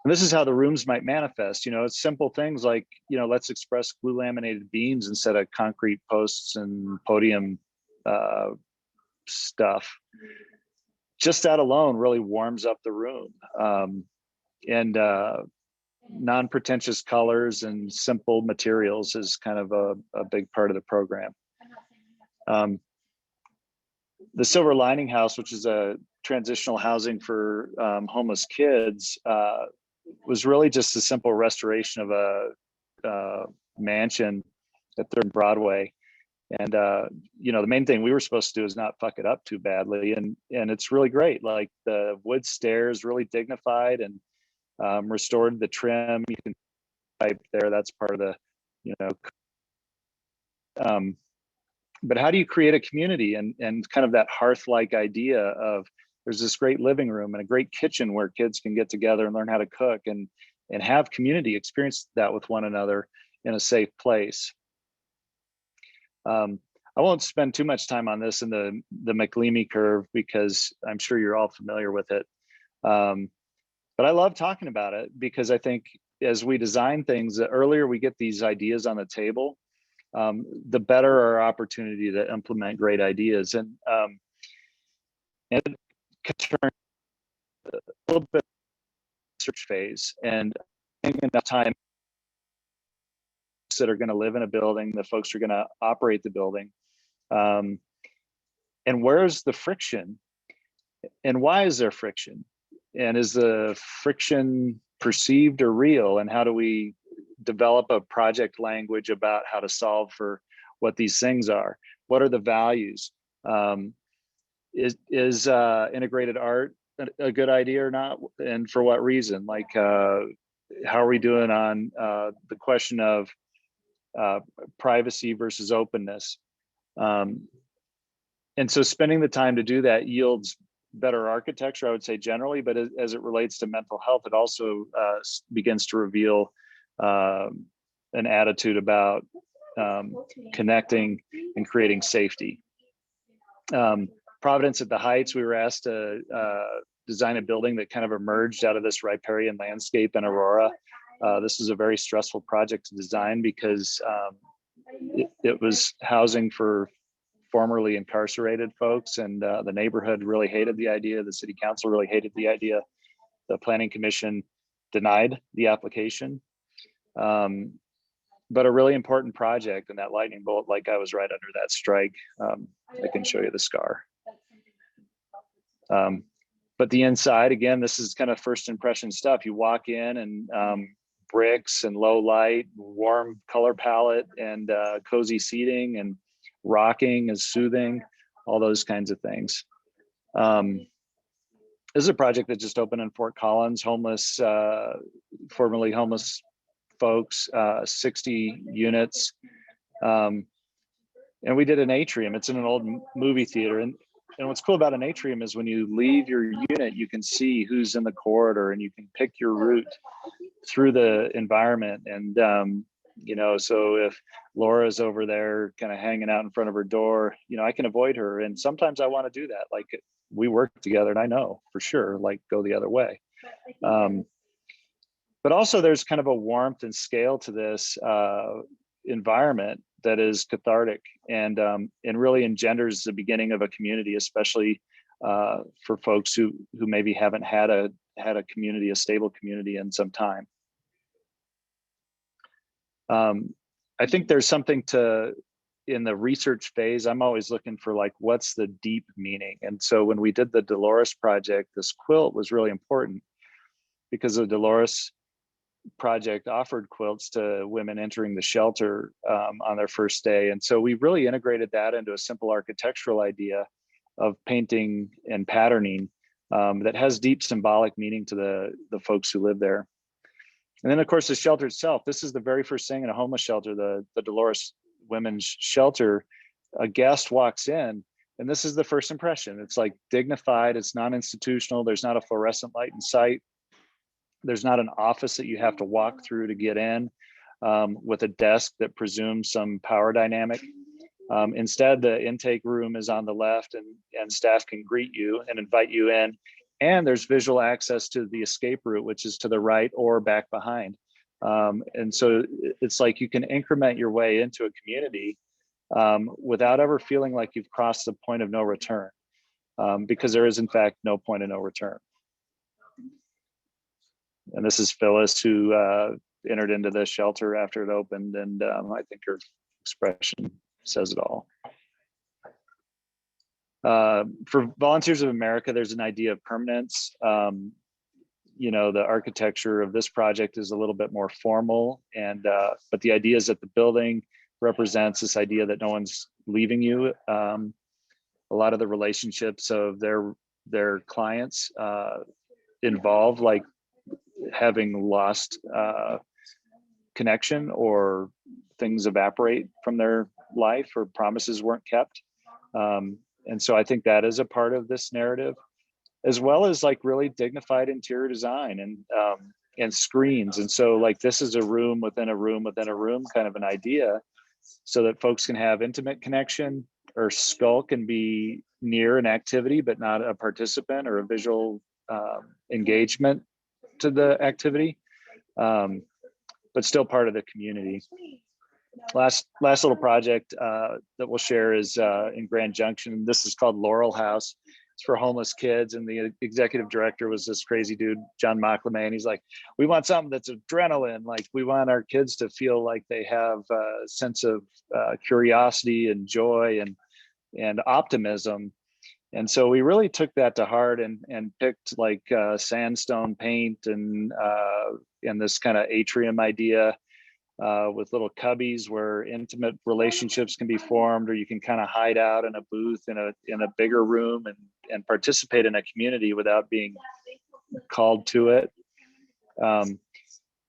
S4: And this is how the rooms might manifest. You know, it's simple things like, you know, let's express glue laminated beams instead of concrete posts and podium stuff. Just that alone really warms up the room. And non-pretentious colors and simple materials is kind of a big part of the program. The Silver Lining House, which is a transitional housing for homeless kids, was really just a simple restoration of a mansion at 3rd Broadway. And, you know, the main thing we were supposed to do is not fuck it up too badly. And it's really great. Like the wood stairs, really dignified and restored the trim. You can type there, that's part of the, you know. But how do you create a community and kind of that hearth-like idea of there's this great living room and a great kitchen where kids can get together and learn how to cook and have community, experience that with one another in a safe place. I won't spend too much time on this in the McLeamy curve because I'm sure you're all familiar with it. But I love talking about it because I think as we design things, the earlier we get these ideas on the table, the better our opportunity to implement great ideas. And it can turn a little bit research phase and enough time that are going to live in a building, the folks who are going to operate the building. And where's the friction? And why is there friction? And is the friction perceived or real? And how do we develop a project language about how to solve for what these things are? What are the values? Is integrated art a good idea or not, and for what reason? Like, how are we doing on the question of privacy versus openness? And so spending the time to do that yields better architecture, I would say generally, but as it relates to mental health, it also begins to reveal an attitude about connecting and creating safety. Providence at the Heights, we were asked to design a building that kind of emerged out of this riparian landscape in Aurora. This was a very stressful project to design because it was housing for formerly incarcerated folks, and the neighborhood really hated the idea. The city council really hated the idea. The planning commission denied the application. But a really important project, and that lightning bolt, like I was right under that strike. I can show you the scar. But the inside, again, this is kind of first impression stuff. You walk in and bricks and low light, warm color palette, and cozy seating, and rocking is soothing, all those kinds of things. This is a project that just opened in Fort Collins, homeless, formerly homeless folks, 60 units. And we did an atrium. It's in an old movie theater. And what's cool about an atrium is when you leave your unit, you can see who's in the corridor and you can pick your route through the environment. And, you know, so if Laura's over there kind of hanging out in front of her door, you know, I can avoid her. And sometimes I want to do that. Like, we work together and I know for sure, like, go the other way. But also there's kind of a warmth and scale to this environment that is cathartic and really engenders the beginning of a community, especially for folks who maybe haven't had a community, a stable community in some time. I think there's something in the research phase, I'm always looking for, like, what's the deep meaning? And so when we did the Dolores project, this quilt was really important because the Dolores project offered quilts to women entering the shelter on their first day. And so we really integrated that into a simple architectural idea of painting and patterning that has deep symbolic meaning to the folks who live there. And then, of course, the shelter itself. This is the very first thing in a homeless shelter, the Dolores Women's Shelter. A guest walks in, and this is the first impression. It's like dignified, it's non-institutional, there's not a fluorescent light in sight. There's not an office that you have to walk through to get in with a desk that presumes some power dynamic. Instead, the intake room is on the left, and staff can greet you and invite you in. And there's visual access to the escape route, which is to the right or back behind. And so it's like you can increment your way into a community without ever feeling like you've crossed the point of no return, because there is, in fact, no point of no return. And this is Phyllis, who entered into the shelter after it opened, and I think her expression says it all. For Volunteers of America, there's an idea of permanence. You know, the architecture of this project is a little bit more formal, and but the idea is that the building represents this idea that no one's leaving you. A lot of the relationships of their clients involve, like, having lost connection, or things evaporate from their life, or promises weren't kept. And so I think that is a part of this narrative, as well as, like, really dignified interior design and screens. And so, like, this is a room within a room within a room kind of an idea, so that folks can have intimate connection, or skulk and be near an activity but not a participant or a visual engagement to the activity, but still part of the community. Last little project that we'll share is in Grand Junction. This is called Laurel House. It's for homeless kids, and the executive director was this crazy dude, John McLeman. He's like, we want something that's adrenaline. Like, we want our kids to feel like they have a sense of curiosity and joy and optimism. And so we really took that to heart and picked, like, sandstone paint and this kind of atrium idea. with little cubbies where intimate relationships can be formed, or you can kind of hide out in a booth in a bigger room and participate in a community without being called to it.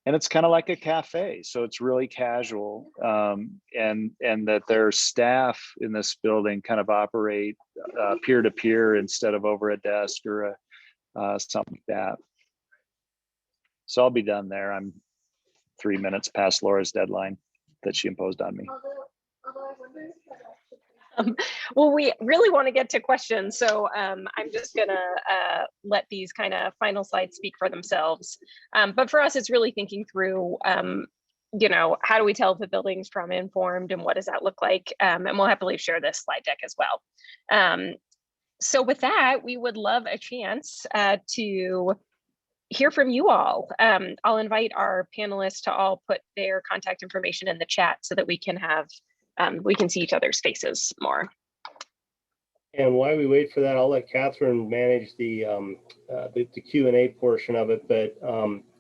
S4: And it's kind of like a cafe, so it's really casual, and that their staff in this building kind of operate peer to peer instead of over a desk or something like that. So I'll be done there. I'm 3 minutes past Laura's deadline that she imposed on me.
S2: Well, we really want to get to questions, so I'm just gonna let these kind of final slides speak for themselves. But for us, it's really thinking through, you know, how do we tell if the building's trauma informed, and what does that look like? And we'll happily share this slide deck as well. So with that, we would love a chance to hear from you all. I'll invite our panelists to all put their contact information in the chat so that we can have we can see each other's faces more.
S3: And while we wait for that, I'll let Catherine manage the Q&A portion of it. But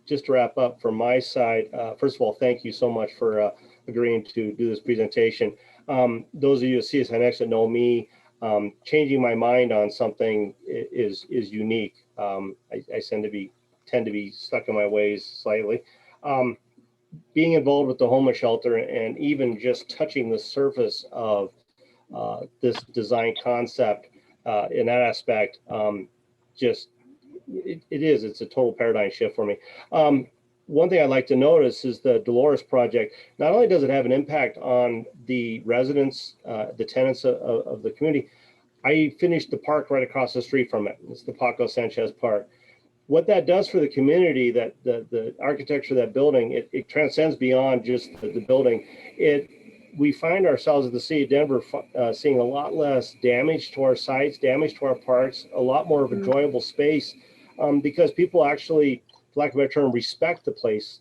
S3: just to wrap up from my side, first of all, thank you so much for agreeing to do this presentation. Those of you at CSINext that know me, changing my mind on something is unique. I tend to be stuck in my ways slightly. Being involved with the homeless shelter and even just touching the surface of this design concept in that aspect, it's a total paradigm shift for me. One thing I'd like to notice is the Dolores project. Not only does it have an impact on the residents, the tenants of the community, I finished the park right across the street from it. It's the Paco Sanchez Park. What that does for the community, that the architecture of that building, it transcends beyond just the building. We find ourselves at the city of Denver seeing a lot less damage to our sites, damage to our parks, a lot more of enjoyable space, because people actually, for lack of a better term, respect the place.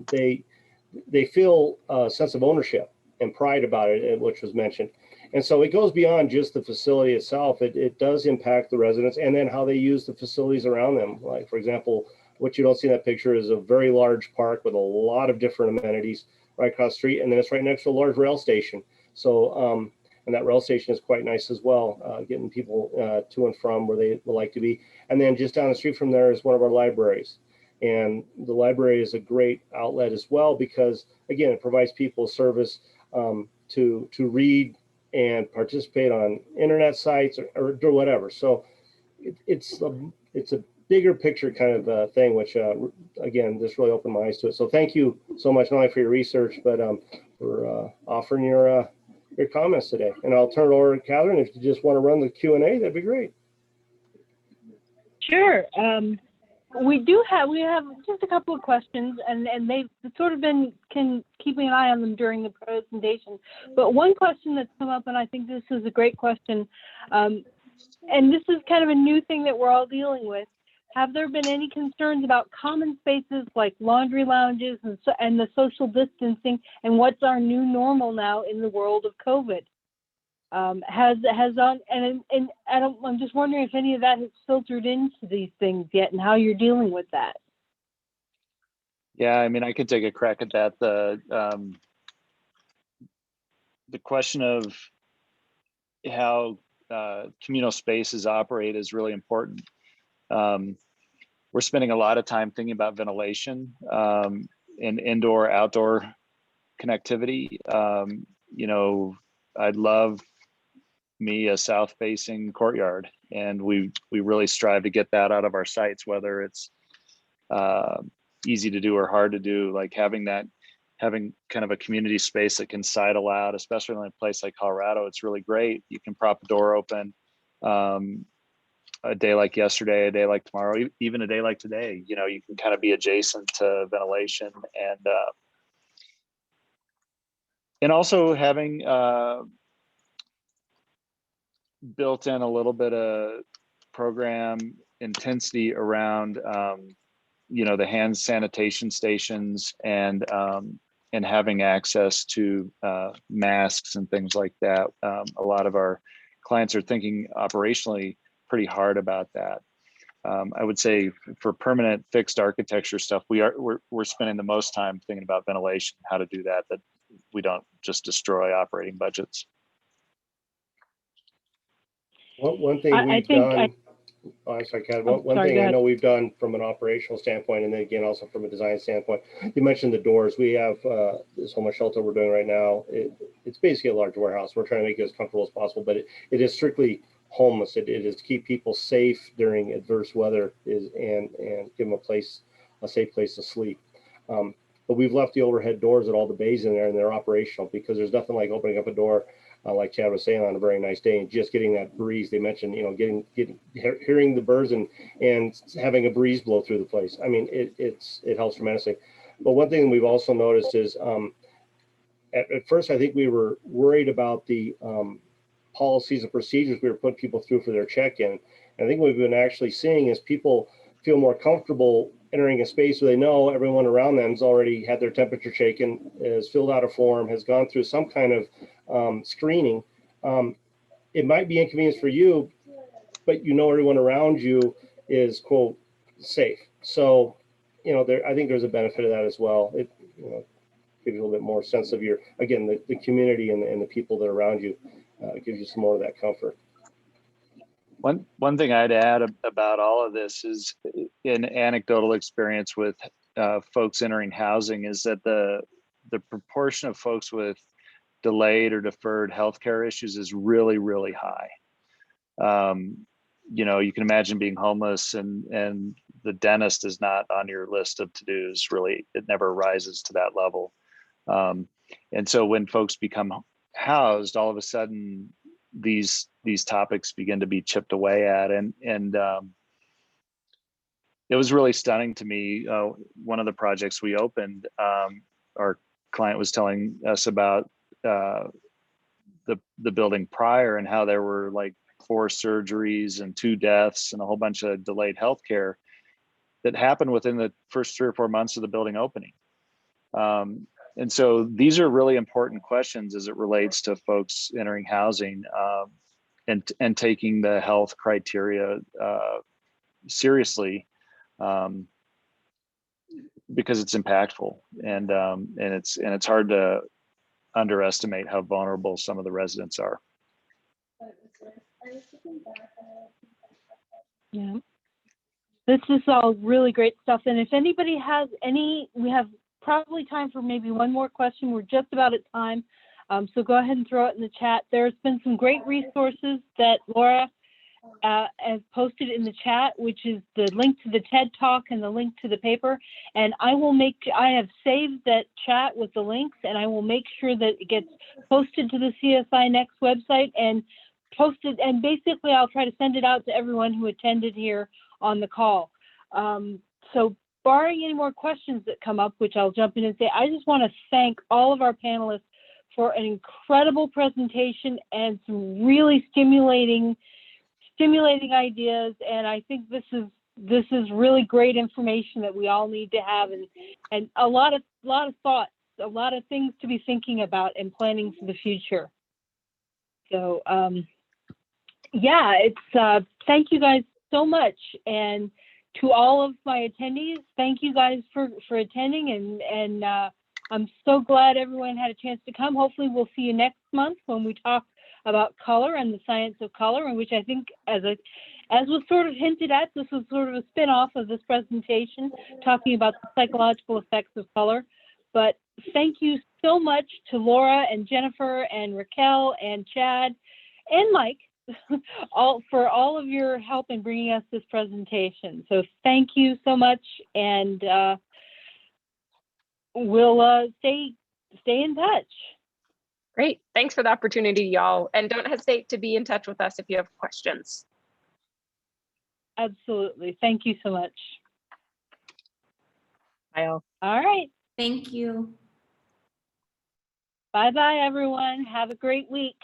S3: They feel a sense of ownership and pride about it, which was mentioned. And so it goes beyond just the facility itself. It does impact the residents and then how they use the facilities around them. Like, for example, what you don't see in that picture is a very large park with a lot of different amenities right across the street. And then it's right next to a large rail station. So, and that rail station is quite nice as well, getting people to and from where they would like to be. And then just down the street from there is one of our libraries. And the library is a great outlet as well, because again, it provides people service to read and participate on internet sites or whatever. So it's a bigger picture kind of thing, which again, this really opened my eyes to it. So thank you so much, not only for your research, but for offering your comments today. And I'll turn it over to Catherine. If you just want to run the Q&A, that'd be great.
S1: Sure. We have just a couple of questions, and they've sort of been keeping an eye on them during the presentation. But one question that's come up, and I think this is a great question, and this is kind of a new thing that we're all dealing with. Have there been any concerns about common spaces like laundry lounges and the social distancing, and what's our new normal now in the world of COVID? I'm just wondering if any of that has filtered into these things yet, and how you're dealing with that.
S4: Yeah, I mean, I could take a crack at that. The question of how communal spaces operate is really important. We're spending a lot of time thinking about ventilation and indoor-outdoor connectivity. You know, I'd love a south-facing courtyard, and we really strive to get that out of our sites, whether it's easy to do or hard to do. Like having kind of a community space that can sidle out, especially in a place like Colorado, it's really great. You can prop a door open a day like yesterday, a day like tomorrow, even a day like today. You know, you can kind of be adjacent to ventilation, and also having built in a little bit of program intensity around you know, the hand sanitation stations and having access to masks and things like that. A lot of our clients are thinking operationally pretty hard about that. I would say for permanent fixed architecture stuff, we're spending the most time thinking about ventilation, how to do that we don't just destroy operating budgets.
S3: One thing we've done. Oh, I'm sorry, Kat. One thing I know we've done from an operational standpoint, and then again also from a design standpoint. You mentioned the doors. We have this homeless shelter we're doing right now. It's basically a large warehouse. We're trying to make it as comfortable as possible, but it is strictly homeless. It is to keep people safe during adverse weather and give them a safe place to sleep. But we've left the overhead doors at all the bays in there, and they're operational because there's nothing like opening up a door. Like Chad was saying, on a very nice day, and just getting that breeze. They mentioned, hearing the birds and having a breeze blow through the place. I mean, it helps tremendously. But one thing we've also noticed is, at first, I think we were worried about the policies and procedures we were putting people through for their check-in. And I think what we've been actually seeing is people feel more comfortable entering a space where they know everyone around them has already had their temperature taken, has filled out a form, has gone through some kind of screening. It might be inconvenience for you, but everyone around you is, quote, safe. So, I think there's a benefit of that as well. It gives you a little bit more sense of the community and the people that are around you. It gives you some more of that comfort.
S4: One thing I'd add about all of this is an anecdotal experience with folks entering housing is that the proportion of folks with delayed or deferred healthcare issues is really, really high. You can imagine being homeless and the dentist is not on your list of to-dos. Really, it never rises to that level. And so when folks become housed, all of a sudden these topics begin to be chipped away at, and it was really stunning to me. One of the projects we opened, our client was telling us about the building prior and how there were like 4 surgeries and 2 deaths and a whole bunch of delayed healthcare that happened within the first 3 or 4 months of the building opening. And so these are really important questions as it relates to folks entering housing and taking the health criteria seriously, because it's impactful and it's hard to underestimate how vulnerable some of the residents are.
S1: Yeah, this is all really great stuff. And if anybody has we have probably time for maybe one more question. We're just about at time. So go ahead and throw it in the chat. There's been some great resources that Laura has posted in the chat, which is the link to the TED Talk and the link to the paper. And I have saved that chat with the links, and I will make sure that it gets posted to the CSINext website and posted. And basically, I'll try to send it out to everyone who attended here on the call. So barring any more questions that come up, which I'll jump in and say, I just want to thank all of our panelists for an incredible presentation and some really stimulating ideas. And I think this is really great information that we all need to have, and a lot of thoughts, a lot of things to be thinking about and planning for the future. So yeah, it's thank you guys so much. And to all of my attendees, thank you guys for attending, and I'm so glad everyone had a chance to come. Hopefully we'll see you next month when we talk about color and the science of color, in which I think, as was sort of hinted at, this was sort of a spin-off of this presentation, talking about the psychological effects of color. But thank you so much to Laura and Jennifer and Raquel and Chad and Mike for all of your help in bringing us this presentation. So thank you so much, and we'll stay in touch.
S2: Great. Thanks for the opportunity, y'all. And don't hesitate to be in touch with us if you have questions.
S1: Absolutely. Thank you so much.
S2: Bye, all.
S1: All right.
S5: Thank you.
S1: Bye-bye, everyone. Have a great week.